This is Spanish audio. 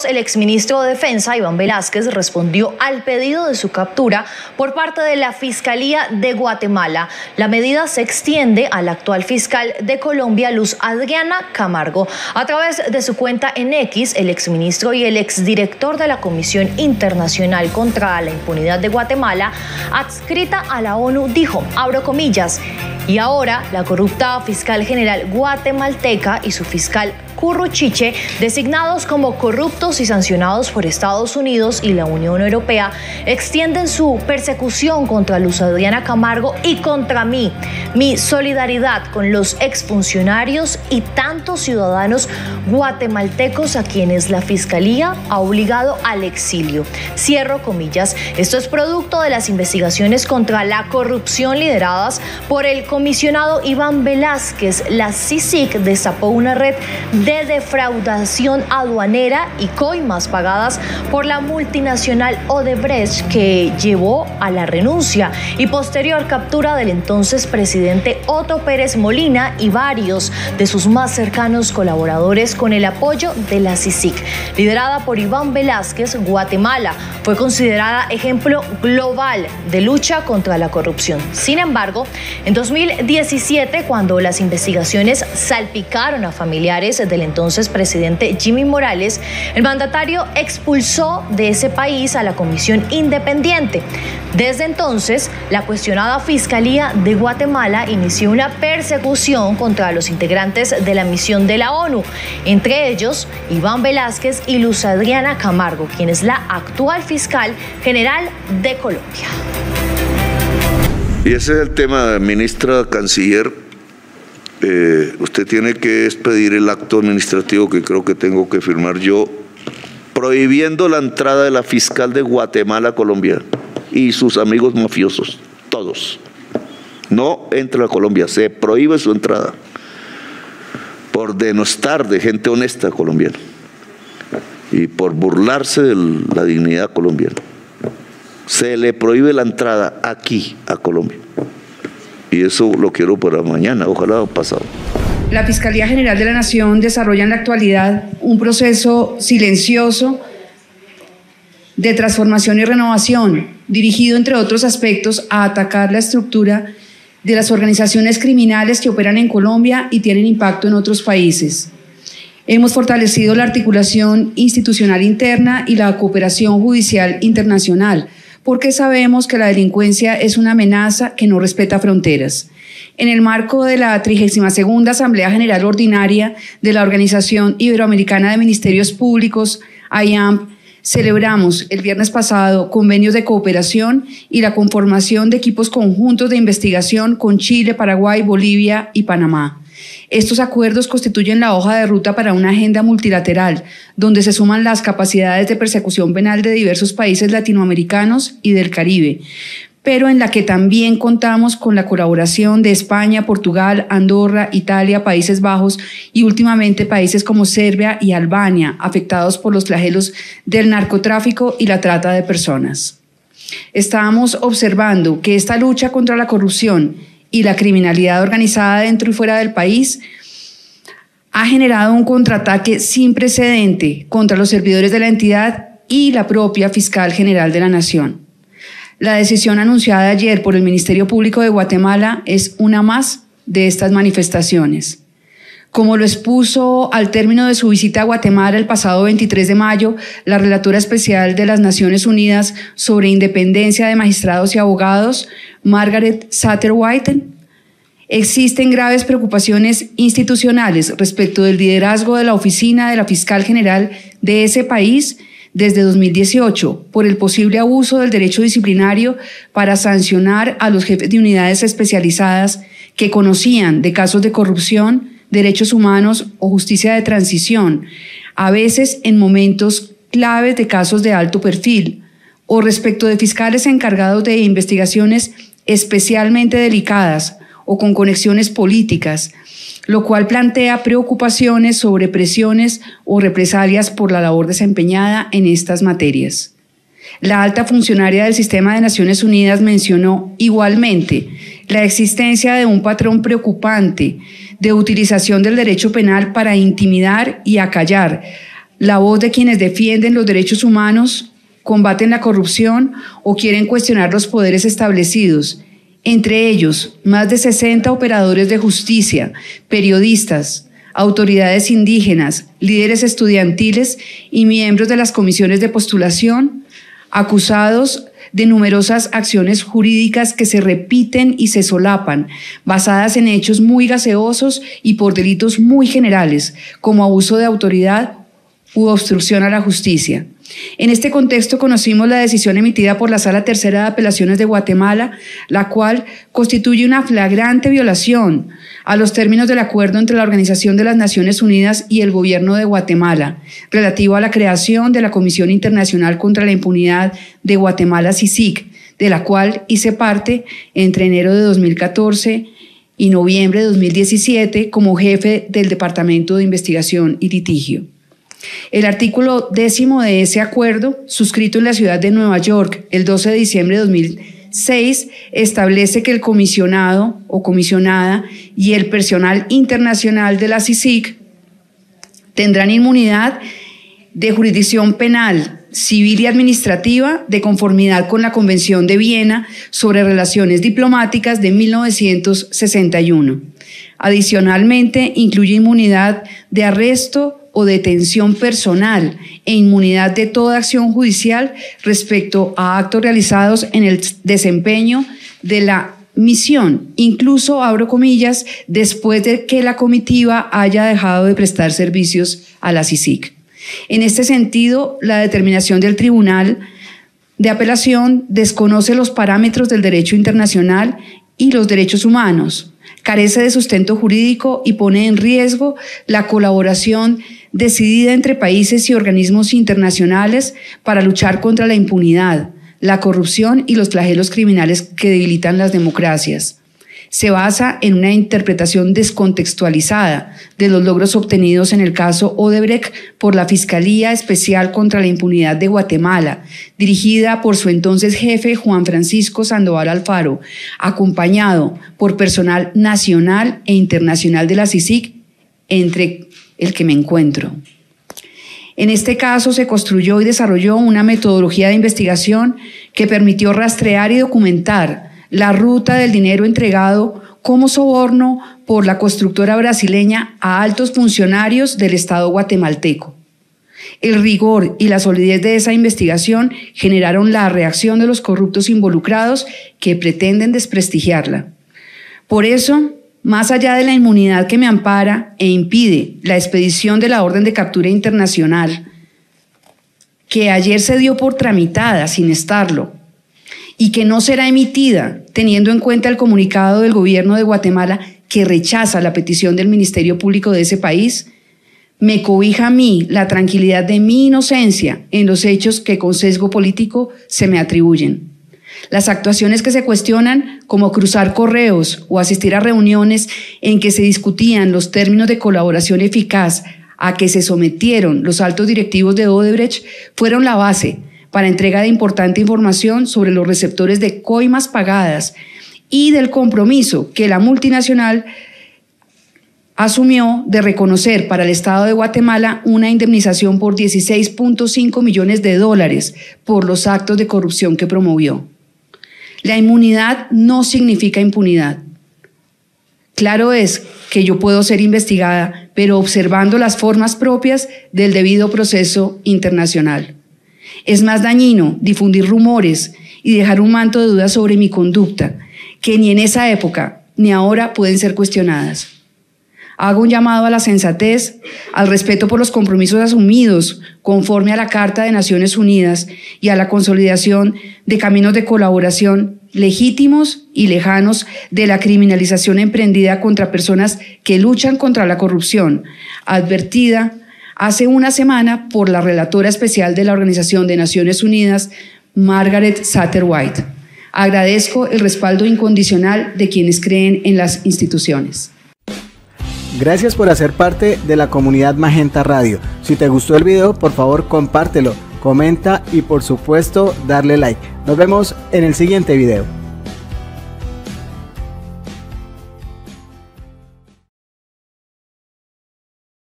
el exministro de Defensa, Iván Velásquez, respondió al pedido de su captura por parte de la Fiscalía de Guatemala. La medida se extiende a la actual fiscal de Colombia, Luz Adriana Camargo. A través de su cuenta en X, el exministro y el exdirector de la Comisión Internacional contra la Impunidad de Guatemala, adscrita a la ONU, dijo, abro comillas, y ahora la corrupta fiscal general guatemalteca y su fiscal Curruchiche, designados como corruptos y sancionados por Estados Unidos y la Unión Europea, extienden su persecución contra Luz Adriana Camargo y contra mí. Mi solidaridad con los exfuncionarios y tantos ciudadanos guatemaltecos a quienes la Fiscalía ha obligado al exilio. Cierro comillas. Esto es producto de las investigaciones contra la corrupción lideradas por el comisionado Iván Velásquez. La CICIG destapó una red de defraudación aduanera y coimas pagadas por la multinacional Odebrecht, que llevó a la renuncia y posterior captura del entonces presidente Otto Pérez Molina y varios de sus más cercanos colaboradores con el apoyo de la CICIG. Liderada por Iván Velásquez, Guatemala fue considerada ejemplo global de lucha contra la corrupción. Sin embargo, en 2017, cuando las investigaciones salpicaron a familiares del entonces presidente Jimmy Morales, el mandatario expulsó de ese país a la Comisión Independiente. Desde entonces, la cuestionada Fiscalía de Guatemala inició una persecución contra los integrantes de la misión de la ONU, entre ellos Iván Velásquez y Luz Adriana Camargo, quien es la actual fiscal general de Colombia. Y ese es el tema, ministra canciller. Usted tiene que expedir el acto administrativo que creo que tengo que firmar yo, prohibiendo la entrada de la fiscal de Guatemala a Colombia y sus amigos mafiosos, todos. No entra a Colombia, se prohíbe su entrada por denostar de gente honesta colombiana y por burlarse de la dignidad colombiana. Se le prohíbe la entrada aquí a Colombia. Y eso lo quiero para mañana, ojalá pasado. La Fiscalía General de la Nación desarrolla en la actualidad un proceso silencioso de transformación y renovación, dirigido, entre otros aspectos, a atacar la estructura de las organizaciones criminales que operan en Colombia y tienen impacto en otros países. Hemos fortalecido la articulación institucional interna y la cooperación judicial internacional, porque sabemos que la delincuencia es una amenaza que no respeta fronteras. En el marco de la 32ª Asamblea General Ordinaria de la Organización Iberoamericana de Ministerios Públicos, IAMP, celebramos el viernes pasado convenios de cooperación y la conformación de equipos conjuntos de investigación con Chile, Paraguay, Bolivia y Panamá. Estos acuerdos constituyen la hoja de ruta para una agenda multilateral, donde se suman las capacidades de persecución penal de diversos países latinoamericanos y del Caribe, pero en la que también contamos con la colaboración de España, Portugal, Andorra, Italia, Países Bajos y últimamente países como Serbia y Albania, afectados por los flagelos del narcotráfico y la trata de personas. Estamos observando que esta lucha contra la corrupción y la criminalidad organizada dentro y fuera del país ha generado un contraataque sin precedente contra los servidores de la entidad y la propia Fiscal General de la Nación. La decisión anunciada ayer por el Ministerio Público de Guatemala es una más de estas manifestaciones. Como lo expuso al término de su visita a Guatemala el pasado 23 de mayo, la relatora especial de las Naciones Unidas sobre independencia de magistrados y abogados, Margaret Satterwhite, existen graves preocupaciones institucionales respecto del liderazgo de la oficina de la Fiscal General de ese país desde 2018 por el posible abuso del derecho disciplinario para sancionar a los jefes de unidades especializadas que conocían de casos de corrupción, derechos humanos o justicia de transición, a veces en momentos claves de casos de alto perfil, o respecto de fiscales encargados de investigaciones especialmente delicadas o con conexiones políticas, lo cual plantea preocupaciones sobre presiones o represalias por la labor desempeñada en estas materias. La alta funcionaria del Sistema de Naciones Unidas mencionó igualmente la existencia de un patrón preocupante de utilización del derecho penal para intimidar y acallar la voz de quienes defienden los derechos humanos, combaten la corrupción o quieren cuestionar los poderes establecidos, entre ellos más de 60 operadores de justicia, periodistas, autoridades indígenas, líderes estudiantiles y miembros de las comisiones de postulación, acusados de numerosas acciones jurídicas que se repiten y se solapan, basadas en hechos muy gaseosos y por delitos muy generales, como abuso de autoridad u obstrucción a la justicia. En este contexto conocimos la decisión emitida por la Sala Tercera de Apelaciones de Guatemala, la cual constituye una flagrante violación a los términos del acuerdo entre la Organización de las Naciones Unidas y el Gobierno de Guatemala, relativo a la creación de la Comisión Internacional contra la Impunidad de Guatemala, CICIG, de la cual hice parte entre enero de 2014 y noviembre de 2017 como jefe del Departamento de Investigación y Litigio. El artículo 10 de ese acuerdo, suscrito en la ciudad de Nueva York el 12 de diciembre de 2006, establece que el comisionado o comisionada y el personal internacional de la CICIG tendrán inmunidad de jurisdicción penal, civil y administrativa de conformidad con la Convención de Viena sobre Relaciones Diplomáticas de 1961. Adicionalmente, incluye inmunidad de arresto o detención personal e inmunidad de toda acción judicial respecto a actos realizados en el desempeño de la misión, incluso, abro comillas, después de que la comitiva haya dejado de prestar servicios a la CICIG. En este sentido, la determinación del Tribunal de Apelación desconoce los parámetros del derecho internacional y los derechos humanos, carece de sustento jurídico y pone en riesgo la colaboración decidida entre países y organismos internacionales para luchar contra la impunidad, la corrupción y los flagelos criminales que debilitan las democracias. Se basa en una interpretación descontextualizada de los logros obtenidos en el caso Odebrecht por la Fiscalía Especial contra la Impunidad de Guatemala, dirigida por su entonces jefe Juan Francisco Sandoval Alfaro, acompañado por personal nacional e internacional de la CICIG, entre el que me encuentro. En este caso se construyó y desarrolló una metodología de investigación que permitió rastrear y documentar la ruta del dinero entregado como soborno por la constructora brasileña a altos funcionarios del Estado guatemalteco. El rigor y la solidez de esa investigación generaron la reacción de los corruptos involucrados que pretenden desprestigiarla. Por eso, más allá de la inmunidad que me ampara e impide la expedición de la orden de captura internacional, que ayer se dio por tramitada sin estarlo, y que no será emitida teniendo en cuenta el comunicado del gobierno de Guatemala que rechaza la petición del Ministerio Público de ese país, me cobija a mí la tranquilidad de mi inocencia en los hechos que con sesgo político se me atribuyen. Las actuaciones que se cuestionan, como cruzar correos o asistir a reuniones en que se discutían los términos de colaboración eficaz a que se sometieron los altos directivos de Odebrecht, fueron la base para entrega de importante información sobre los receptores de coimas pagadas y del compromiso que la multinacional asumió de reconocer para el Estado de Guatemala una indemnización por $16.5 millones por los actos de corrupción que promovió. La inmunidad no significa impunidad. Claro es que yo puedo ser investigada, pero observando las formas propias del debido proceso internacional. Es más dañino difundir rumores y dejar un manto de dudas sobre mi conducta, que ni en esa época ni ahora pueden ser cuestionadas. Hago un llamado a la sensatez, al respeto por los compromisos asumidos conforme a la Carta de Naciones Unidas y a la consolidación de caminos de colaboración legítimos y lejanos de la criminalización emprendida contra personas que luchan contra la corrupción, advertida hace una semana por la relatora especial de la Organización de Naciones Unidas, Margaret Satterwhite. Agradezco el respaldo incondicional de quienes creen en las instituciones. Gracias por hacer parte de la comunidad Magenta Radio. Si te gustó el video, por favor compártelo, comenta y por supuesto darle like. Nos vemos en el siguiente video.